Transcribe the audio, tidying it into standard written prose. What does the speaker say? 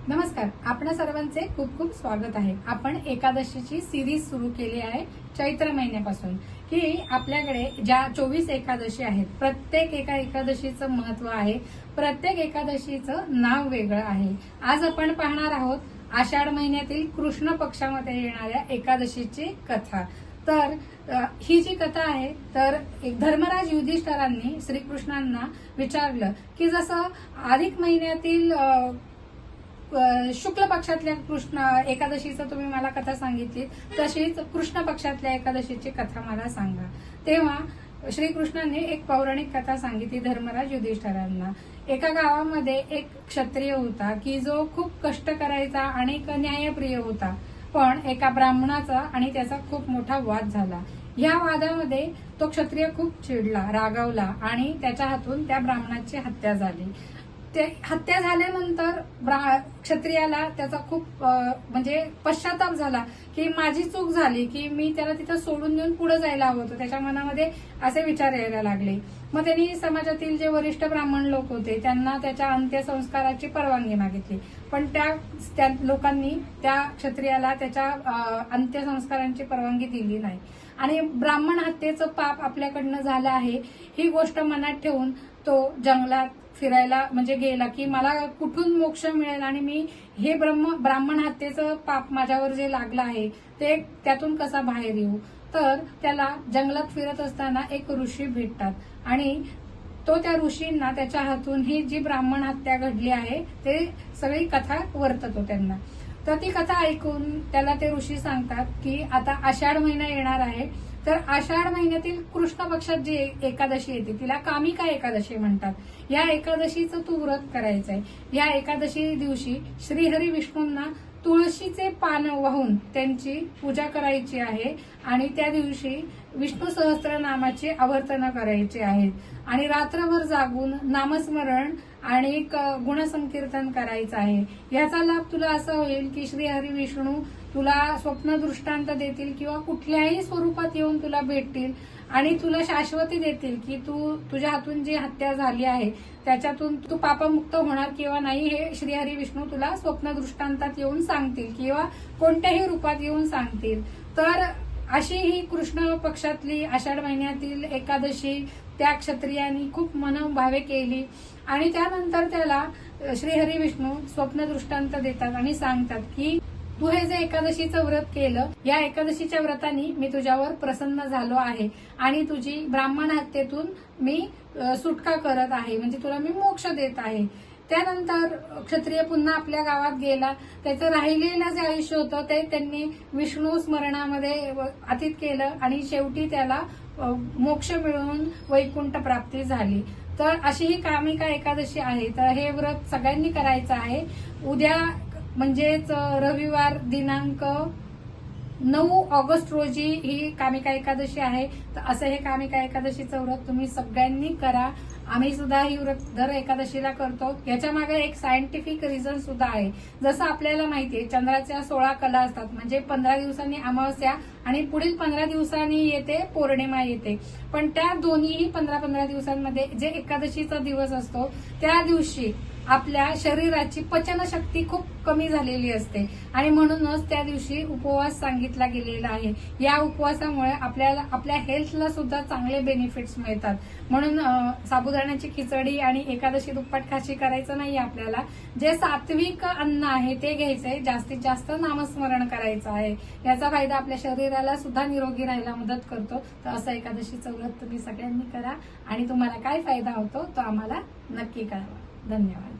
नमस्कार, आपणा सर्वांचे खूप खूप स्वागत आहे। आपण एकादशीची सिरीज सुरू केली आहे चैत्र महिन्यापासून। की आपल्याकडे ज्या 24 एकादशी आहेत, प्रत्येक एका एकादशीचं महत्व आहे, प्रत्येक एकादशीचं नाव वेगळं आहे। आज आपण पाहणार आहोत आषाढ महिन्यातील कृष्ण पक्षामध्ये येणाऱ्या एकादशीची कथा। तर ही जी कथा आहे, तर एक धर्मराज युधिष्ठिरांनी श्रीकृष्णांना विचारलं की जसं अधिक महिन्यातील शुक्ल पक्षातल्या कृष्ण एकादशीचं तुम्ही मला कथा सांगितली, तशीच कृष्ण पक्षातल्या एकादशीची कथा मला सांगा। तेव्हा श्रीकृष्णांनी एक पौराणिक कथा सांगितली धर्मराज युधिष्ठिरांना। एका गावामध्ये एक क्षत्रिय होता की जो खूप कष्ट करायचा आणि न्यायप्रिय होता, पण एका ब्राह्मणाचा आणि त्याचा खूप मोठा वाद झाला। या वादामध्ये तो क्षत्रिय खूप चिडला, रागावला आणि त्याच्या हातून त्या ब्राह्मणाची हत्या झाली। ते हत्या झाल्यानंतर क्षत्रियाला त्याचा खूप म्हणजे पश्चाताप झाला की माझी चूक झाली, की मी त्याला तिथं सोडून देऊन पुढे जायला हवं होतं। त्याच्या मनामध्ये असे विचार यायला लागले। मग त्यांनी समाजातील जे वरिष्ठ ब्राह्मण लोक होते त्यांना त्याच्या अंत्यसंस्काराची परवानगी मागितली, पण त्या लोकांनी त्या क्षत्रियाला त्याच्या अंत्यसंस्कारांची परवानगी दिली नाही। आणि ब्राह्मण हत्येचं पाप आपल्याकडनं झालं आहे ही गोष्ट मनात ठेवून तो जंगलात फिरायला म्हणजे गेला की मला कुठून मोक्ष मिळेल आणि मी हे ब्राह्मण हत्येचं पाप माझ्यावर जे लागलं आहे ते त्यातून कसा बाहेर येऊ। तर त्याला जंगलात फिरत असताना एक ऋषी भेटतात आणि तो त्या ऋषींना त्याच्या हातून ही जी ब्राह्मण हत्या घडली आहे ते सगळी कथा वर्ततो त्यांना। तर ती कथा ऐकून त्याला ते ऋषी सांगतात की आता आषाढ महिना येणार आहे, तर आषाढ महिन्यातील कृष्ण पक्षात जी एकादशी येते तिला कामिका एकादशी म्हणतात। या एकादशीचं तू व्रत करायचंय। या एकादशी दिवशी श्रीहरी विष्णूंना तुळशीचे पान वाहून त्यांची पूजा करायची आहे आणि त्या दिवशी विष्णू सहस्त्रनामाची आवर्तन करायची आहेत आणि रात्रभर जागून नामस्मरण आणि गुणसंकीर्तन करायचं आहे। याचा लाभ तुला असा होईल की श्रीहरी विष्णू तुला स्वप्न दृष्टांत देतील किंवा कुठल्याही स्वरूपात येऊन तुला भेटतील आणि तुला शाश्वती देतील की तुझ्या हातून जी हत्या झाली आहे त्याच्यातून तू पापमुक्त होणार किंवा नाही हे श्रीहरी विष्णू तुला स्वप्न दृष्टांतात येऊन सांगतील किंवा कोणत्याही रूपात येऊन सांगतील। तर अशी ही कृष्ण पक्षातली आषाढ महिन्यातील एकादशी त्या क्षत्रियांनी खूप मनोभावे केली आणि त्यानंतर त्याला श्रीहरी विष्णू स्वप्न दृष्टांत देतात आणि सांगतात की तू हे जे एकादशीचं व्रत केलं, या एकादशीच्या व्रताने मी तुझ्यावर प्रसन्न झालो आहे आणि तुझी ब्राह्मण हत्येतून मी सुटका करत आहे, म्हणजे तुला मी मोक्ष देत आहे। त्यानंतर क्षत्रिय पुन्हा आपल्या गावात गेला। त्याचं राहिलेलं जे आयुष्य होतं ते त्यांनी विष्णू स्मरणामध्ये अतीत केलं आणि शेवटी त्याला मोक्ष मिळवून वैकुंठ प्राप्ती झाली। तर अशी ही कामिका एकादशी आहे। तर हे व्रत सगळ्यांनी करायचं आहे। उद्या म्हणजेच रविवार दिनांक 9 ऑगस्ट रोजी ही कामिका एकादशी आहे। तर असं हे कामिका एकादशीचं व्रत तुम्ही सगळ्यांनी करा। आम्ही सुद्धा ही व्रत दर एकादशीला करतो। याच्या मागे एक सायंटिफिक रिझन सुद्धा आहे। जसं आपल्याला माहितीये चंद्राच्या 16 कला असतात, म्हणजे 15 दिवसांनी अमावस्या आणि पुढील 15 दिवसांनी येते पौर्णिमा येते, पण त्या दोन्हीही 15-15 दिवसांमध्ये जे एकादशीचा दिवस असतो त्या दिवशी आपल्या शरीराची पचनशक्ती खूप कमी झालेली असते आणि म्हणूनच त्या दिवशी उपवास सांगितला गेलेला आहे। या उपवासामुळे आपल्याला आपल्या हेल्थला सुद्धा चांगले बेनिफिट्स मिळतात। म्हणून साबुदाण्याची खिचडी आणि एकादशी दुप्पट खाशी करायचं नाही आपल्याला। जे सात्विक अन्न आहे ते घ्यायचंय, जास्तीत जास्त नामस्मरण करायचं आहे। याचा फायदा आपल्या शरीराला सुद्धा निरोगी राहायला मदत करतो। तर असं एकादशीचं व्रत तुम्ही सगळ्यांनी करा आणि तुम्हाला काय फायदा होतो तो आम्हाला नक्की कळवा। धन्यवाद।